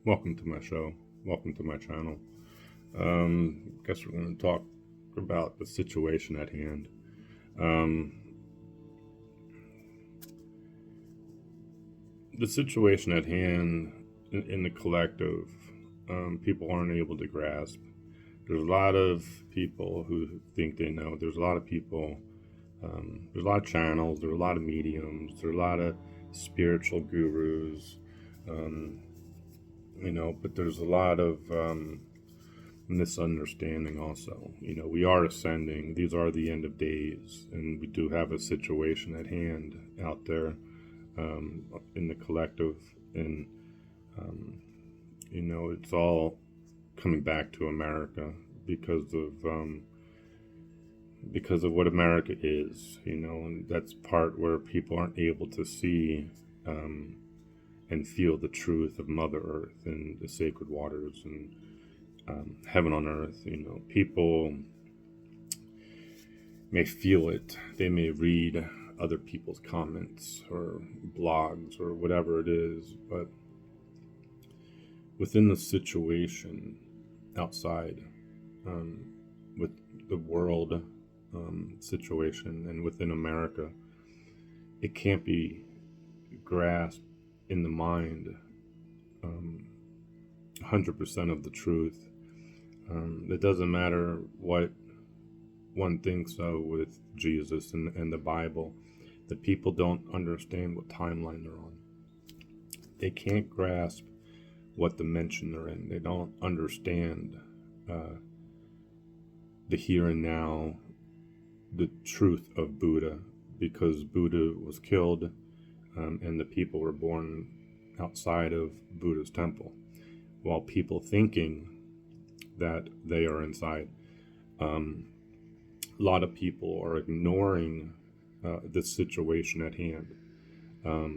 Welcome to my show. Welcome to my channel. Guess we're going to talk about the situation at hand. The situation at hand in the collective, people aren't able to grasp. There's a lot of people who think they know. There's a lot of people. There's a lot of channels. There's a lot of mediums. There's a lot of spiritual gurus. But there's a lot of misunderstanding also. We are ascending. These are the end of days, and we do have a situation at hand out there in the collective, and it's all coming back to America because of what America is, and that's part where people aren't able to see and feel the truth of Mother Earth and the sacred waters and heaven on earth. People may feel it. They may read other people's comments or blogs or whatever it is, but within the situation outside, with the world situation and within America, it can't be grasped in the mind 100% of the truth. It doesn't matter what one thinks of with Jesus and the Bible. The people don't understand what timeline they're on. They can't grasp what dimension they're in. They don't understand the here and now, the truth of Buddha, because Buddha was killed and the people were born outside of Buddha's temple, while people thinking that they are inside. A lot of people are ignoring this situation at hand. A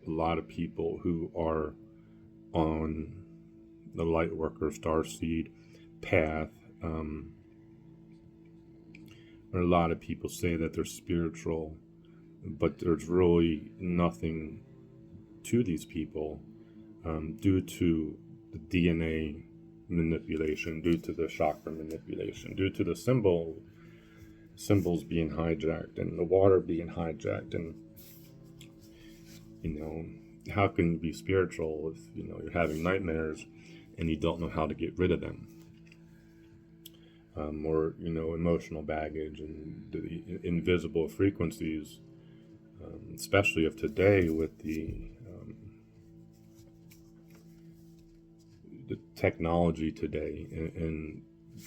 lot of people who are on the Lightworker Starseed path, or a lot of people say that they're spiritual, but there's really nothing to these people due to the DNA manipulation, due to the chakra manipulation, due to the symbols being hijacked and the water being hijacked. And how can you be spiritual if you're having nightmares and you don't know how to get rid of them? Or emotional baggage and the invisible frequencies, especially of today with the technology today and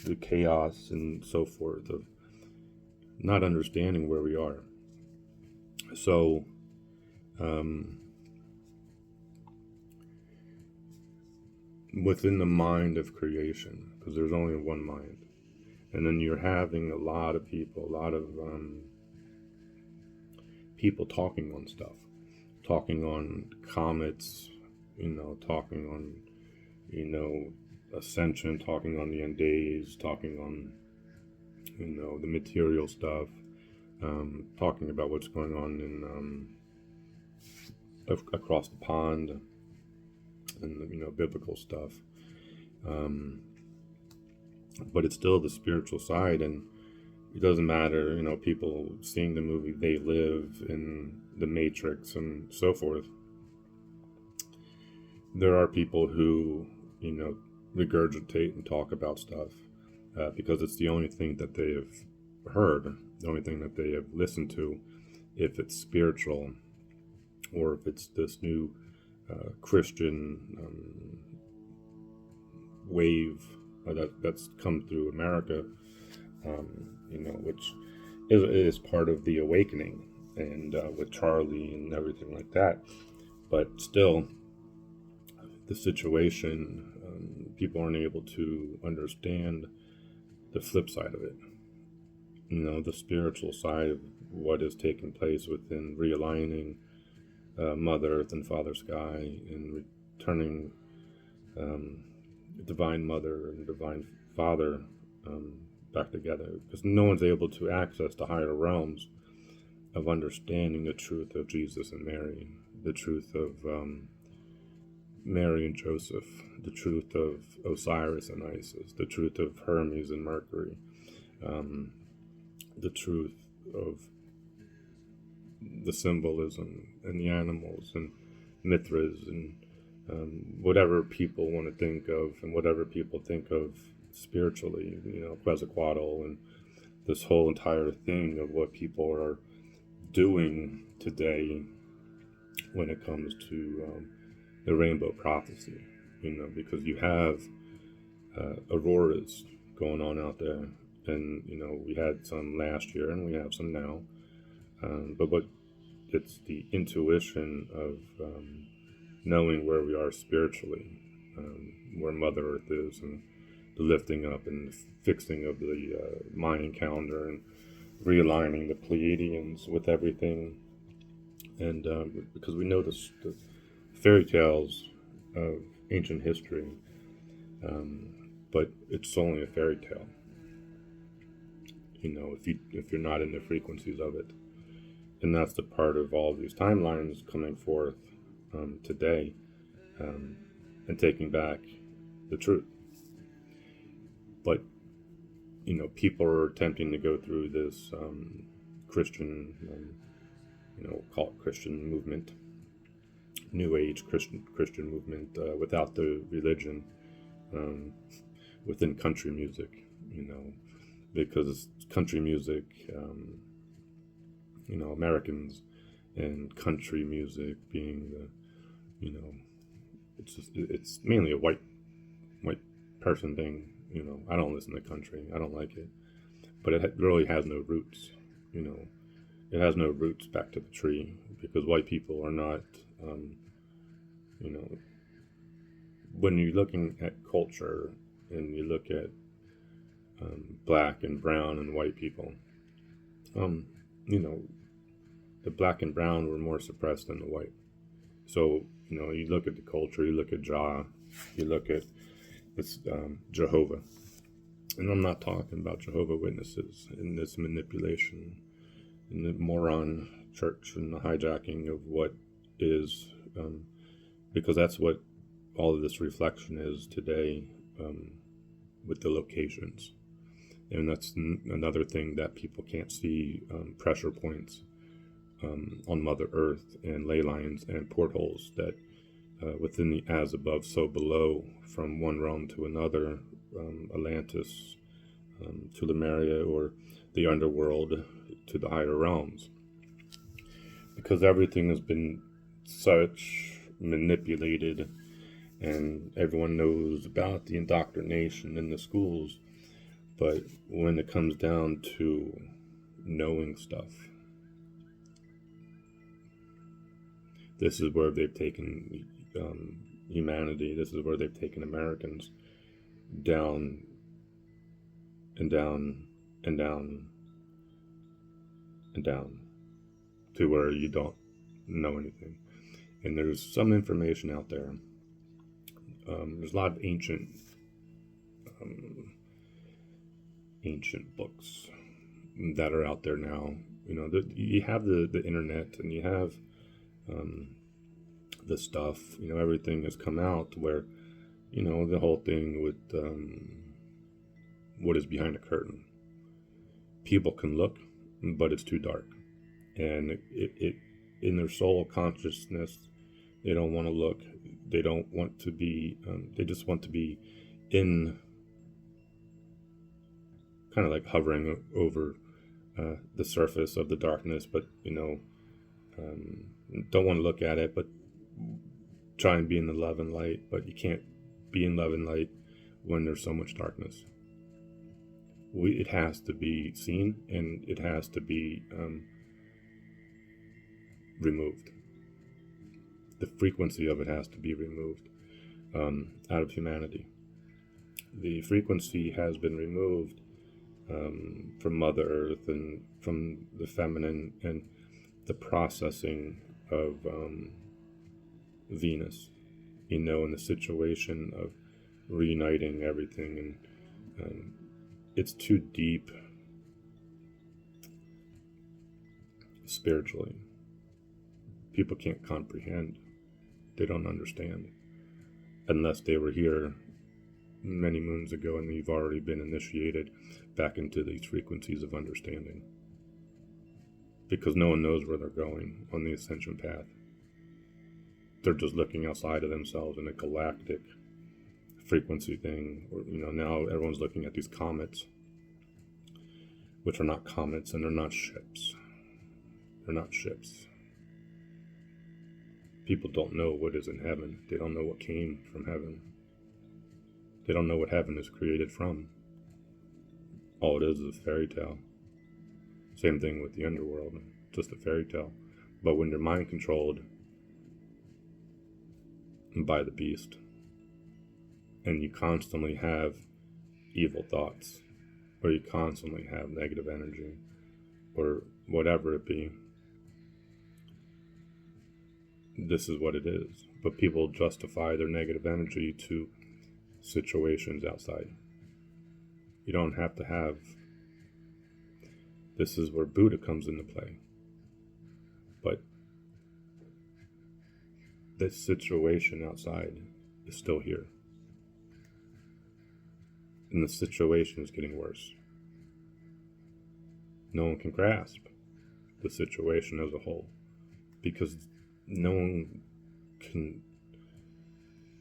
the chaos and so forth of not understanding where we are. So within the mind of creation, because there's only one mind, and then you're having a lot of people talking on stuff, talking on comets, talking on ascension, talking on the end days, talking on the material stuff, talking about what's going on in across the pond, and biblical stuff, but it's still the spiritual side. And it doesn't matter, people seeing the movie They Live in the Matrix and so forth. There are people who regurgitate and talk about stuff because it's the only thing that they have heard, the only thing that they have listened to, if it's spiritual or if it's this new Christian wave that's come through America, which is part of the awakening, and with Charlie and everything like that. But still, the situation, people aren't able to understand the flip side of it. The spiritual side of what is taking place within realigning Mother Earth and Father Sky, and returning Divine Mother and Divine Father back together, because no one's able to access the higher realms of understanding the truth of Jesus and Mary, the truth of Mary and Joseph, the truth of Osiris and Isis, the truth of Hermes and Mercury, um, the truth of the symbolism and the animals and Mithras and whatever people want to think of and whatever people think of spiritually, Quetzalcoatl and this whole entire thing of what people are doing today when it comes to the rainbow prophecy, because you have auroras going on out there, and we had some last year and we have some now, but it's the intuition of knowing where we are spiritually, where Mother Earth is, and the lifting up and the fixing of the Mayan calendar and realigning the Pleiadians with everything. And because we know the fairy tales of ancient history, but it's only a fairy tale. If you're not in the frequencies of it, and that's the part of all of these timelines coming forth today, and taking back the truth. But people are attempting to go through this Christian, call it Christian movement, New Age Christian movement, without the religion, within country music, because country music, Americans and country music being it's mainly a white person thing. I don't listen to country. I don't like it, but it really has no roots. It has no roots back to the tree, because white people are not. When you're looking at culture and you look at black and brown and white people, the black and brown were more suppressed than the white. So, you look at the culture, you look at Jah, you look at this Jehovah. And I'm not talking about Jehovah Witnesses and this manipulation and the moron church and the hijacking of what is, because that's what all of this reflection is today, with the locations. And that's another thing that people can't see, pressure points on Mother Earth and ley lines and portholes that within the as above, so below, from one realm to another, Atlantis to Lemuria, or the underworld to the higher realms. Because everything has been such manipulated, and everyone knows about the indoctrination in the schools, but when it comes down to knowing stuff, this is where they've taken humanity. This is where they've taken Americans down and down and down and down to where you don't know anything. And there's some information out there. There's a lot of ancient books that are out there now. You have the internet, and you have the stuff. Everything has come out where, the whole thing with what is behind the curtain. People can look, but it's too dark, and it in their soul consciousness, they don't want to look. They don't want to be. They just want to be in, kind of like hovering over the surface of the darkness, but don't want to look at it, but try and be in the love and light. But you can't be in love and light when there's so much darkness. It has to be seen, and it has to be removed. The frequency of it has to be removed out of humanity. The frequency has been removed from Mother Earth and from the feminine, and the processing of Venus, in the situation of reuniting everything, and it's too deep spiritually. People can't comprehend. They don't understand. unless they were here many moons ago and you've already been initiated back into these frequencies of understanding. Because no one knows where they're going on the ascension path. They're just looking outside of themselves in a galactic frequency thing. Or, now everyone's looking at these comets, which are not comets, and they're not ships. They're not ships. People don't know what is in heaven. They don't know what came from heaven. They don't know what heaven is created from. All it is a fairy tale. Same thing with the underworld, just a fairy tale. But when you're mind controlled by the beast, and you constantly have evil thoughts, or you constantly have negative energy, or whatever it be, this is what it is. But people justify their negative energy to situations outside. You don't have to have. This is where Buddha comes into play. But this situation outside is still here. And the situation is getting worse. No one can grasp the situation as a whole because no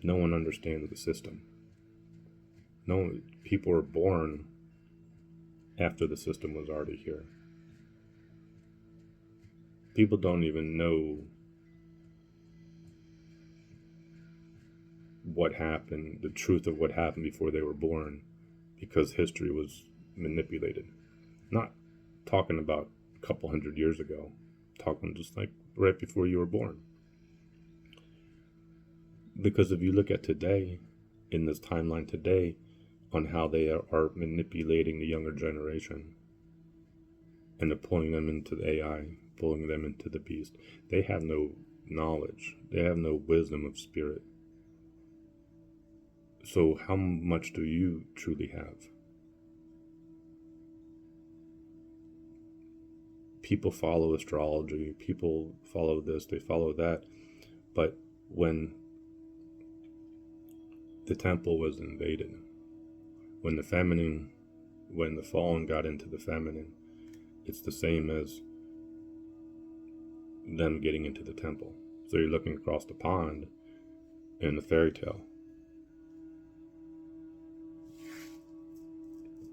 one understands the system. People are born after the system was already here. People don't even know what happened, the truth of what happened before they were born, because history was manipulated. Not talking about a couple hundred years ago, talking just like right before you were born. Because if you look at today, in this timeline today, on how they are manipulating the younger generation, and they're pulling them into the AI, pulling them into the beast. They have no knowledge. They have no wisdom of spirit. So how much do you truly have? People follow astrology. People follow this. They follow that. But when the temple was invaded, when the fallen got into the feminine, it's the same as them getting into the temple. So you're looking across the pond in the fairy tale.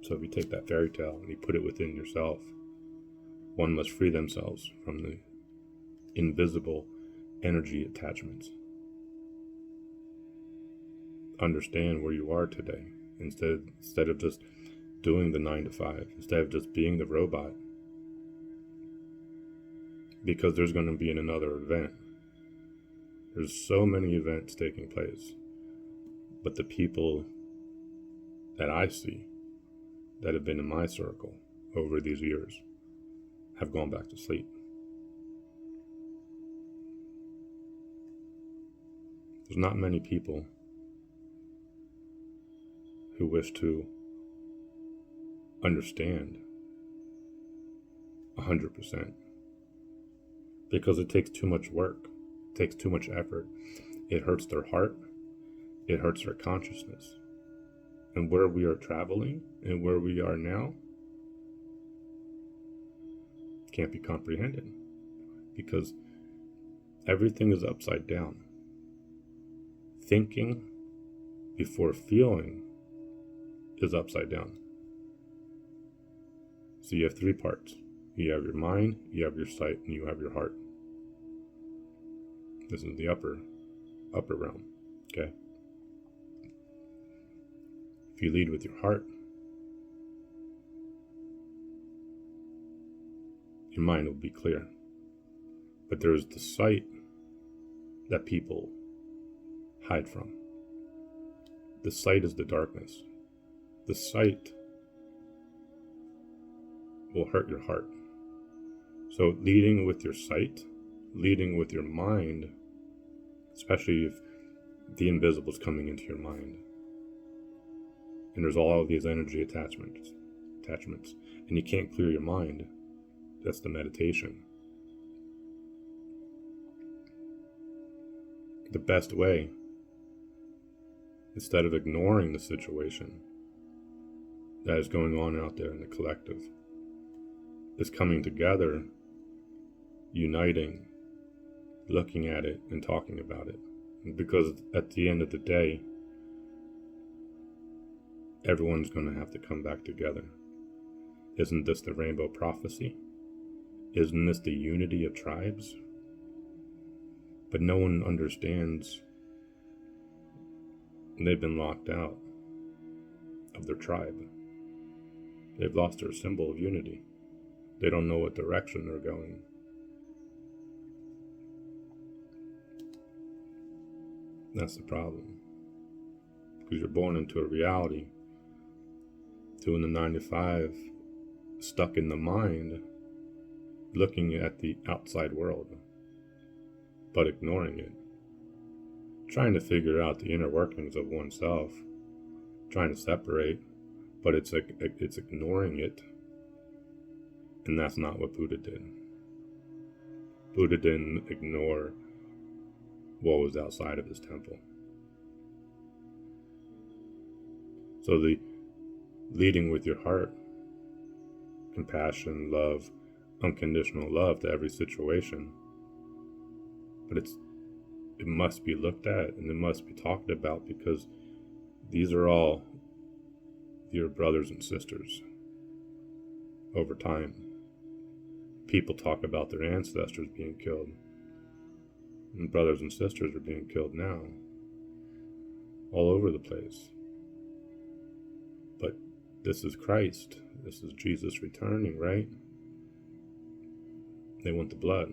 So if you take that fairy tale and you put it within yourself, one must free themselves from the invisible energy attachments. Understand where you are today instead of just doing the 9 to 5, instead of just being the robot. Because there's going to be another event. There's so many events taking place. But the people that I see that have been in my circle over these years have gone back to sleep. There's not many people who wish to understand 100%. Because it takes too much work, it takes too much effort. It hurts their heart, it hurts their consciousness. And where we are traveling and where we are now can't be comprehended because everything is upside down. Thinking before feeling is upside down. So you have 3 parts. You have your mind, you have your sight, and you have your heart. This is the upper realm, okay? If you lead with your heart, your mind will be clear. But there is the sight that people hide from. The sight is the darkness. The sight will hurt your heart. So leading with your sight, leading with your mind, especially if the invisible is coming into your mind, and there's all of these energy attachments, and you can't clear your mind, that's the meditation. The best way instead of ignoring the situation that is going on out there in the collective, is coming together, uniting, looking at it and talking about it. Because at the end of the day, everyone's going to have to come back together. Isn't this the rainbow prophecy? Isn't this the unity of tribes? But no one understands. They've been locked out of their tribe. They've lost their symbol of unity. They don't know what direction they're going. That's the problem. Because you're born into a reality, doing the 9 to 5, stuck in the mind, looking at the outside world, but ignoring it. Trying to figure out the inner workings of oneself, trying to separate, but it's ignoring it. And that's not what Buddha did. Buddha didn't ignore what was outside of his temple. So the leading with your heart, compassion, love, unconditional love to every situation, but it must be looked at and it must be talked about, because these are all your brothers and sisters. Over time, people talk about their ancestors being killed, and brothers and sisters are being killed now, all over the place. But this is Christ. This is Jesus returning, right? They want the blood.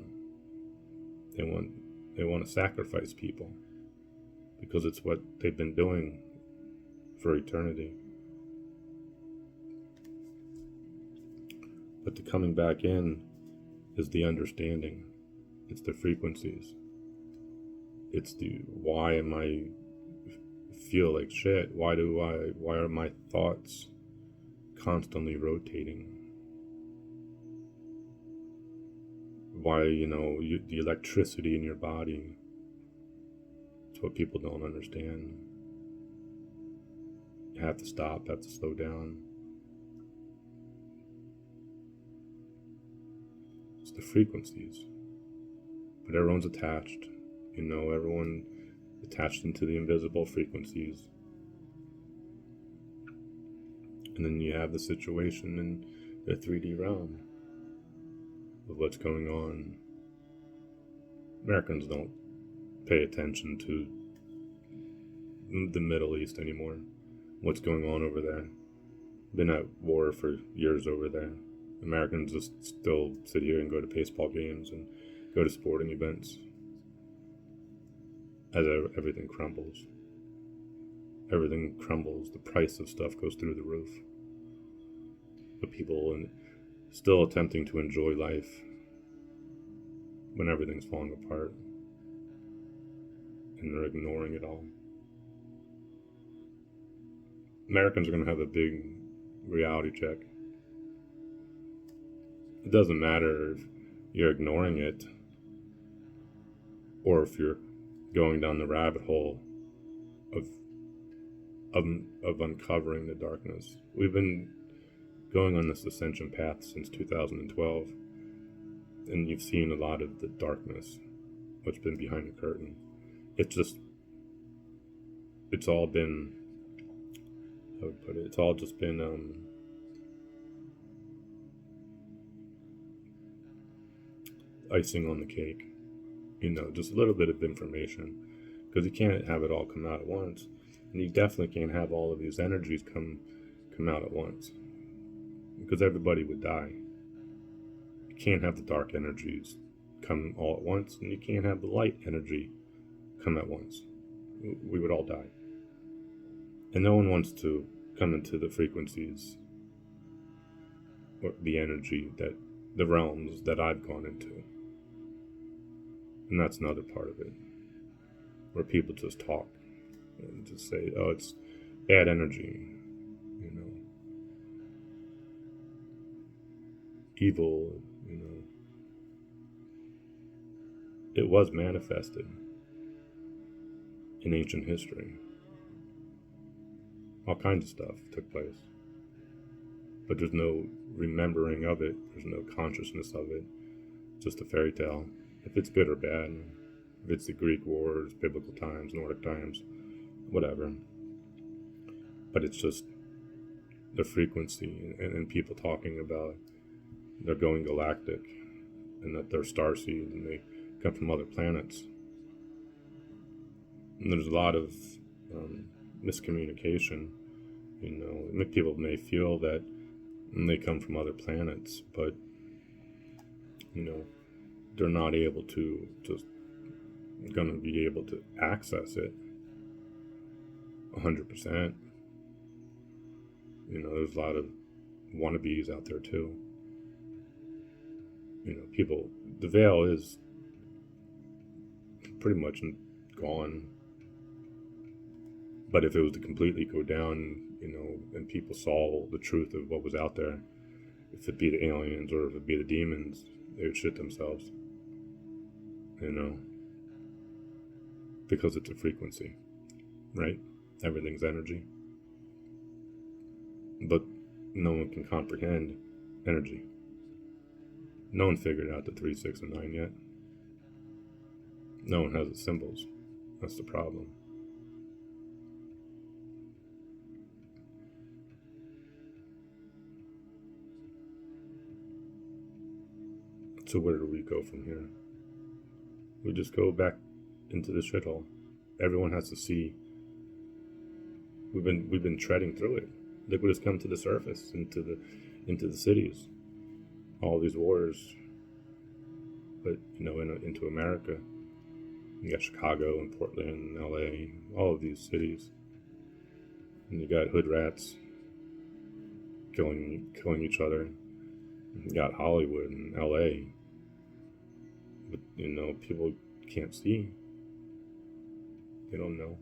They want to sacrifice people, because it's what they've been doing for eternity. But the coming back in is the understanding. It's the frequencies. It's the why am I feel like shit? Why are my thoughts constantly rotating? Why, the electricity in your body. It's what people don't understand. You have to stop, have to slow down. It's the frequencies. But everyone's attached. Everyone attached into the invisible frequencies. And then you have the situation in the 3D realm of what's going on. Americans don't pay attention to the Middle East anymore. What's going on over there? Been at war for years over there. Americans just still sit here and go to baseball games and go to sporting events. As everything crumbles. Everything crumbles. The price of stuff goes through the roof. But people still attempting to enjoy life when everything's falling apart. And they're ignoring it all. Americans are going to have a big reality check. It doesn't matter if you're ignoring it or if you're going down the rabbit hole of uncovering the darkness. We've been going on this ascension path since 2012, and you've seen a lot of the darkness, what's been behind the curtain. It's all been, how would I put it, it's all just been icing on the cake. Just a little bit of information, because you can't have it all come out at once, and you definitely can't have all of these energies come out at once, because everybody would die. You can't have the dark energies come all at once, and you can't have the light energy come at once. We would all die, and no one wants to come into the frequencies or the energy that the realms that I've gone into. And that's another part of it, where people just talk and just say, oh, it's bad energy, evil, It was manifested in ancient history. All kinds of stuff took place. But there's no remembering of it. There's no consciousness of it. It's just a fairy tale. If it's good or bad, if it's the Greek wars, biblical times, Nordic times, whatever. But it's just the frequency and people talking about they're going galactic and that they're starseeds and they come from other planets. And there's a lot of miscommunication. People may feel that they come from other planets, but they're not able to just going to be able to access it 100%. There's a lot of wannabes out there too. People, the veil is pretty much gone. But if it was to completely go down, and people saw the truth of what was out there, if it be the aliens or if it be the demons, they would shit themselves. Because it's a frequency, right? Everything's energy. But no one can comprehend energy. No one figured out the 3, 6, and 9 yet. No one has the symbols. That's the problem. So where do we go from here? We just go back into the shithole. Everyone has to see. We've been treading through it. Look what has come to the surface, into the cities. All these wars. But into America. You got Chicago and Portland and LA, all of these cities. And you got hood rats killing each other. You got Hollywood and LA. But people can't see. They don't know.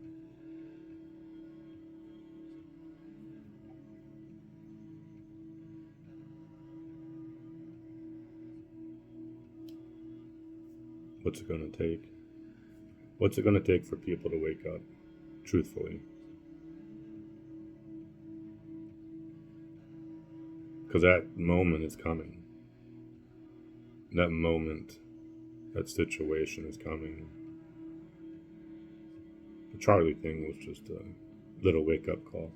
What's it going to take? What's it going to take for people to wake up, truthfully? Because that moment is coming. That moment, that situation is coming. The Charlie thing was just a little wake-up call.